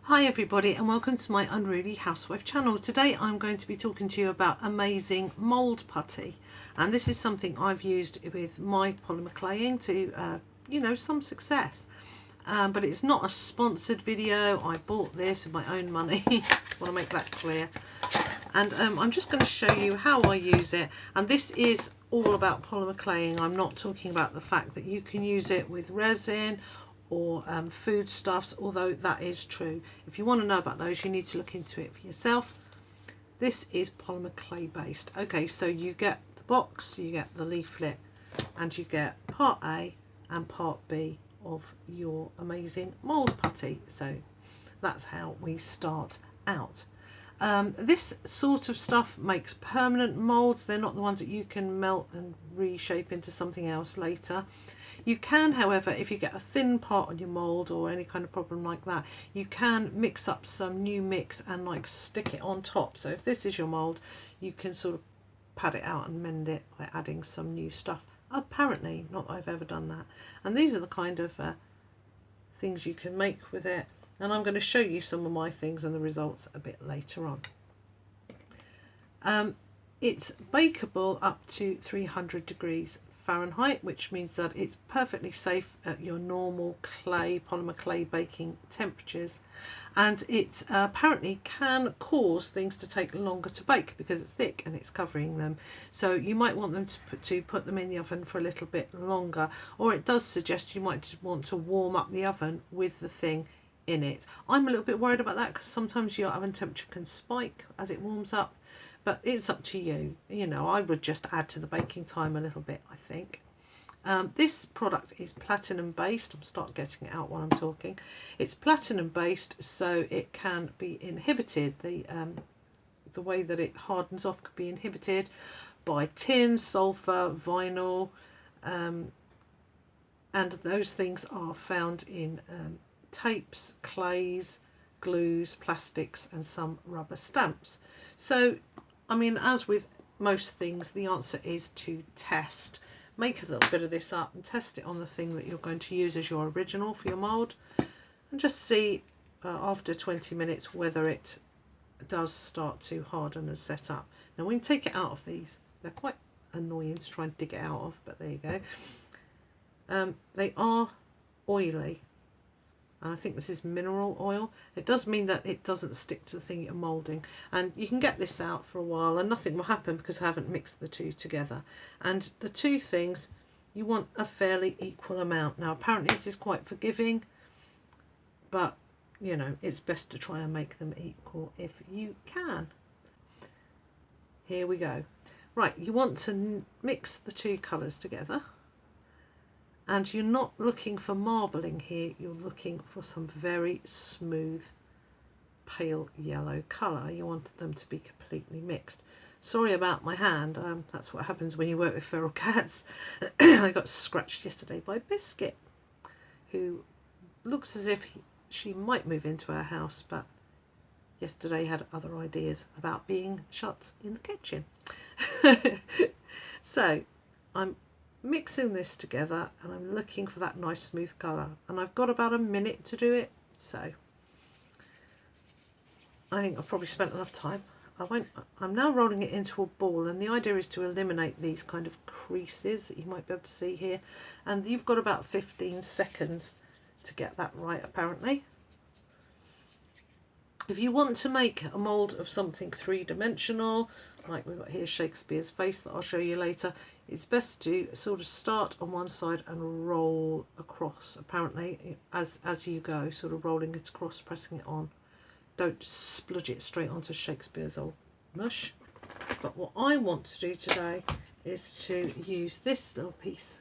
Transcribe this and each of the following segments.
Hi everybody and welcome to my Unruly Housewife channel. Today I'm going to be talking to you about Amazing Mold Putty, and this is something I've used with my polymer claying to some success, but it's not a sponsored video. I bought this with my own money. I want to make that clear, and I'm just going to show you how I use it, and this is all about polymer claying. I'm not talking about the fact that you can use it with resin or foodstuffs, although that is true. If you want to know about those, you need to look into it for yourself. This is polymer clay based. Okay, so you get the box, you get the leaflet, and you get part A and part B of your Amazing Mold Putty. So that's how we start out. This sort of stuff makes permanent molds. They're not the ones that you can melt and reshape into something else later. You can, however, if you get a thin part on your mold or any kind of problem like that, you can mix up some new mix and like stick it on top. So if this is your mold, you can sort of pad it out and mend it by adding some new stuff. Apparently, not that I've ever done that. And these are the kind of things you can make with it. And I'm going to show you some of my things and the results a bit later on. It's bakeable up to 300 degrees Fahrenheit, which means that it's perfectly safe at your normal clay, polymer clay baking temperatures, and it apparently can cause things to take longer to bake because it's thick and it's covering them. So you might want them to put them in the oven for a little bit longer, or it does suggest you might want to warm up the oven with the thing in it. I'm a little bit worried about that because sometimes your oven temperature can spike as it warms up, but it's up to you. You know, I would just add to the baking time a little bit, I think. This product is platinum based. I'm start getting it out while I'm talking. It's platinum based, so it can be inhibited. The way that it hardens off could be inhibited by tin, sulfur, vinyl, and those things are found in tapes, clays, glues, plastics, and some rubber stamps. So, I mean, as with most things, the answer is to test. Make a little bit of this up and test it on the thing that you're going to use as your original for your mould, and just see after 20 minutes whether it does start to harden and set up. Now, when you take it out of these, they're quite annoying to try and dig it out of, but there you go. They are oily. And I think this is mineral oil. It does mean that it doesn't stick to the thing you're moulding. And you can get this out for a while and nothing will happen because I haven't mixed the two together. And the two things, you want a fairly equal amount. Now, apparently this is quite forgiving, but, you know, it's best to try and make them equal if you can. Here we go. Right, you want to mix the two colours together. And you're not looking for marbling here, you're looking for some very smooth pale yellow colour. You want them to be completely mixed. Sorry about my hand, that's what happens when you work with feral cats. I got scratched yesterday by Biscuit, who looks as if she might move into our house, but yesterday had other ideas about being shut in the kitchen. So I'm mixing this together and I'm looking for that nice smooth colour, and I've got about a minute to do it, so I think I've probably spent enough time. I'm now rolling it into a ball, and the idea is to eliminate these kind of creases that you might be able to see here, and you've got about 15 seconds to get that right apparently. If you want to make a mould of something three-dimensional, like we've got here Shakespeare's face that I'll show you later, it's best to sort of start on one side and roll across, apparently, as you go, sort of rolling it across, pressing it on. Don't spludge it straight onto Shakespeare's old mush. But what I want to do today is to use this little piece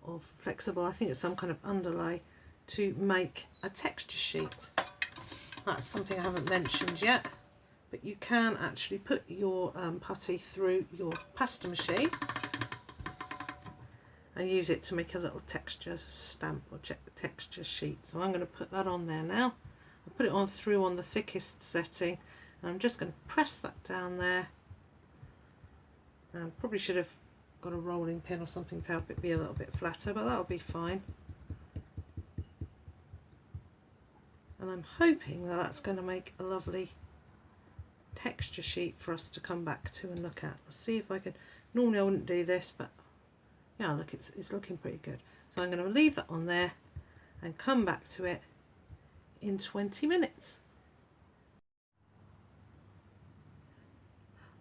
of flexible, I think it's some kind of underlay, to make a texture sheet. That's something I haven't mentioned yet, but you can actually put your putty through your pasta machine and use it to make a little texture stamp or texture sheet. So I'm going to put that on there now. I'll put it on through on the thickest setting, and I'm just going to press that down there. And probably should have got a rolling pin or something to help it be a little bit flatter, but that'll be fine. and I'm hoping that that's going to make a lovely texture sheet for us to come back to and look at. I'll see if I can. Normally I wouldn't do this, but yeah, look, it's looking pretty good. So I'm going to leave that on there and come back to it in 20 minutes.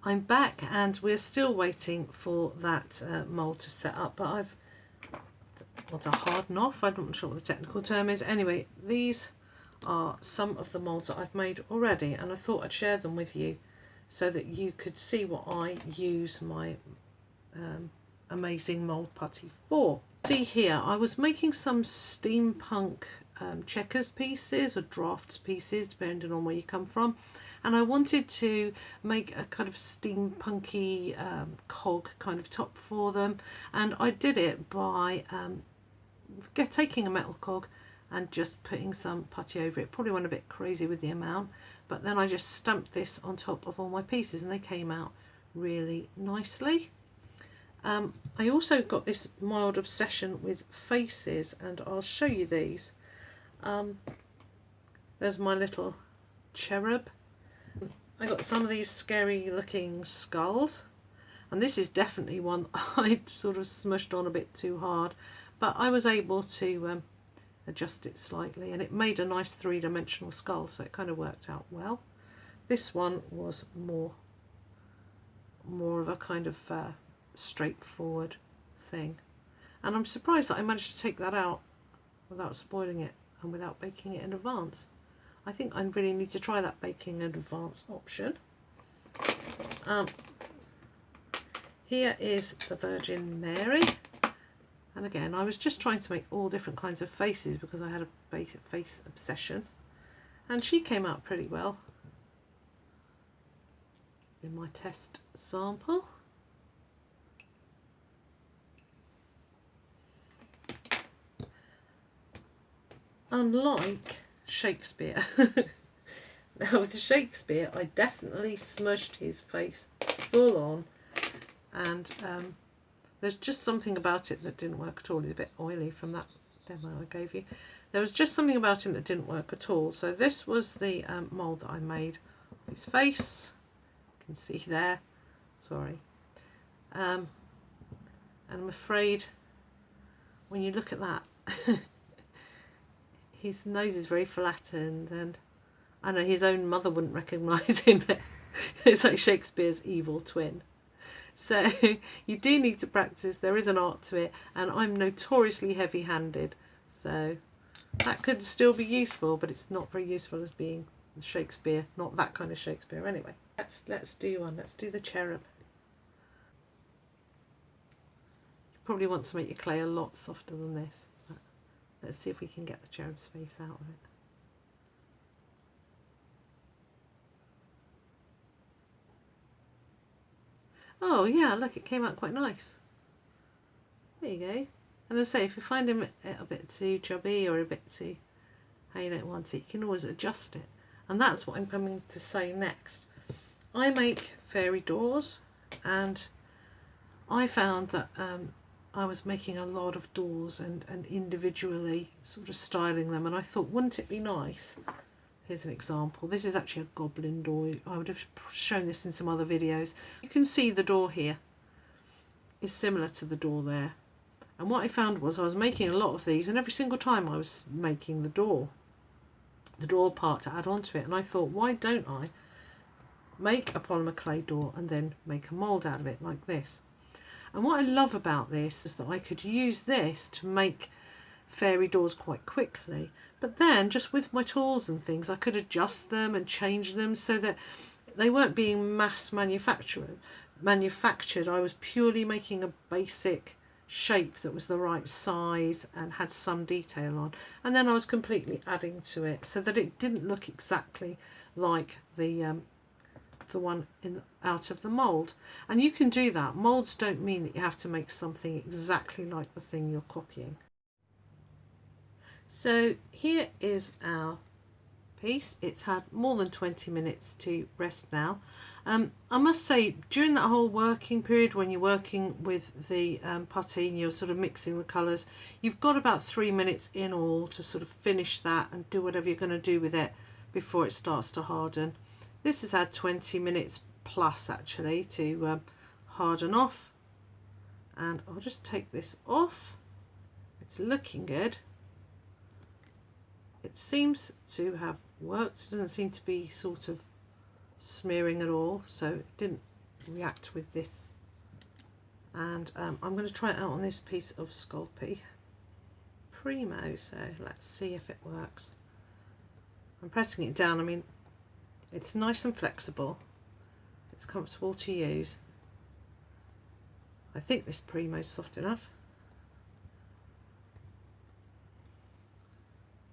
I'm back and we're still waiting for that mould to set up, but I've got to harden off. I'm not sure what the technical term is. Anyway, these are some of the moulds that I've made already, and I thought I'd share them with you so that you could see what I use my Amazing Mold Putty for. See here, I was making some steampunk checkers pieces or drafts pieces, depending on where you come from, and I wanted to make a kind of steampunky cog kind of top for them, and I did it by taking a metal cog and just putting some putty over it. Probably went a bit crazy with the amount, but then I just stamped this on top of all my pieces and they came out really nicely. I also got this mild obsession with faces, and I'll show you these. There's my little cherub. I got some of these scary looking skulls, and this is definitely one I sort of smushed on a bit too hard, but I was able to adjust it slightly and it made a nice three-dimensional skull, so it kind of worked out well. This one was more of a kind of straightforward thing, and I'm surprised that I managed to take that out without spoiling it and without baking it in advance. I think I really need to try that baking in advance option. Here is the Virgin Mary, and again I was just trying to make all different kinds of faces because I had a basic face obsession, and she came out pretty well in my test sample. Unlike Shakespeare. Now with Shakespeare I definitely smushed his face full on, and there's just something about it that didn't work at all. It's a bit oily from that demo I gave you. There was just something about him that didn't work at all. So this was the mould that I made of his face. You can see there, sorry. And I'm afraid when you look at that his nose is very flattened, and I know his own mother wouldn't recognise him there. It's like Shakespeare's evil twin. So you do need to practice. There is an art to it, and I'm notoriously heavy-handed, so that could still be useful, but it's not very useful as being Shakespeare, not that kind of Shakespeare. Anyway, let's do one. Let's do the cherub. You probably want to make your clay a lot softer than this. Let's see if we can get the cherub's face out of it. Oh yeah, look, it came out quite nice. There you go. And as I say, if you find him a bit too chubby or a bit too how you don't want it, you can always adjust it. And that's what I'm coming to say next. I make fairy doors, and I found that I was making a lot of doors and individually sort of styling them, and I thought, wouldn't it be nice? Here's an example. This is actually a goblin door. I would have shown this in some other videos. You can see the door here is similar to the door there. And what I found was I was making a lot of these, and every single time I was making the door part to add on to it, and I thought, why don't I make a polymer clay door and then make a mould out of it like this? And what I love about this is that I could use this to make fairy doors quite quickly, but then just with my tools and things I could adjust them and change them so that they weren't being mass manufactured. I was purely making a basic shape that was the right size and had some detail on, and then I was completely adding to it so that it didn't look exactly like the one out of the mould. And you can do that. Moulds don't mean that you have to make something exactly like the thing you're copying. So here is our piece. It's had more than 20 minutes to rest now. I must say, during that whole working period, when you're working with the putty and you're sort of mixing the colours, you've got about 3 minutes in all to sort of finish that and do whatever you're going to do with it before it starts to harden. This has had 20 minutes plus actually to harden off, and I'll just take this off. It's looking good. It seems to have worked. It doesn't seem to be sort of smearing at all, so it didn't react with this. And I'm going to try it out on this piece of Sculpey Primo, so let's see if it works. I'm pressing it down. I mean, it's nice and flexible. It's comfortable to use. I think this Primo's soft enough.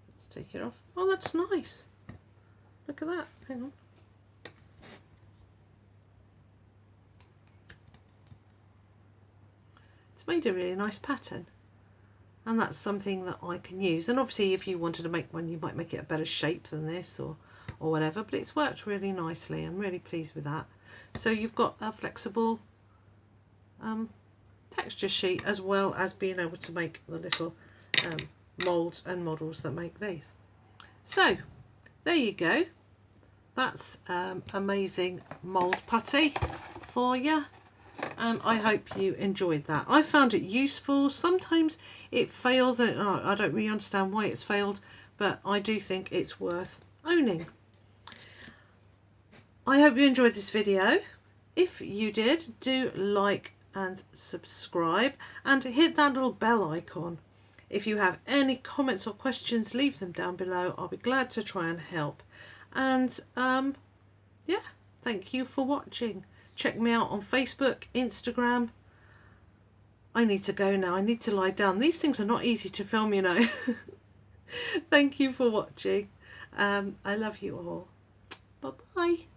Let's take it off. Oh, that's nice. Look at that. Hang on. It's made a really nice pattern. And that's something that I can use. And obviously if you wanted to make one, you might make it a better shape than this or whatever. But it's worked really nicely. I'm really pleased with that. So you've got a flexible texture sheet, as well as being able to make the little moulds and models that make these. So there you go. That's Amazing Mold Putty for you, and I hope you enjoyed that. I found it useful. Sometimes it fails and I don't really understand why it's failed, but I do think it's worth owning. I hope you enjoyed this video. If you did, do like and subscribe and hit that little bell icon. If you have any comments or questions, leave them down below. I'll be glad to try and help. And yeah, thank you for watching. Check me out on Facebook, Instagram. I need to go now. I need to lie down. These things are not easy to film, you know. Thank you for watching. I love you all. Bye-bye.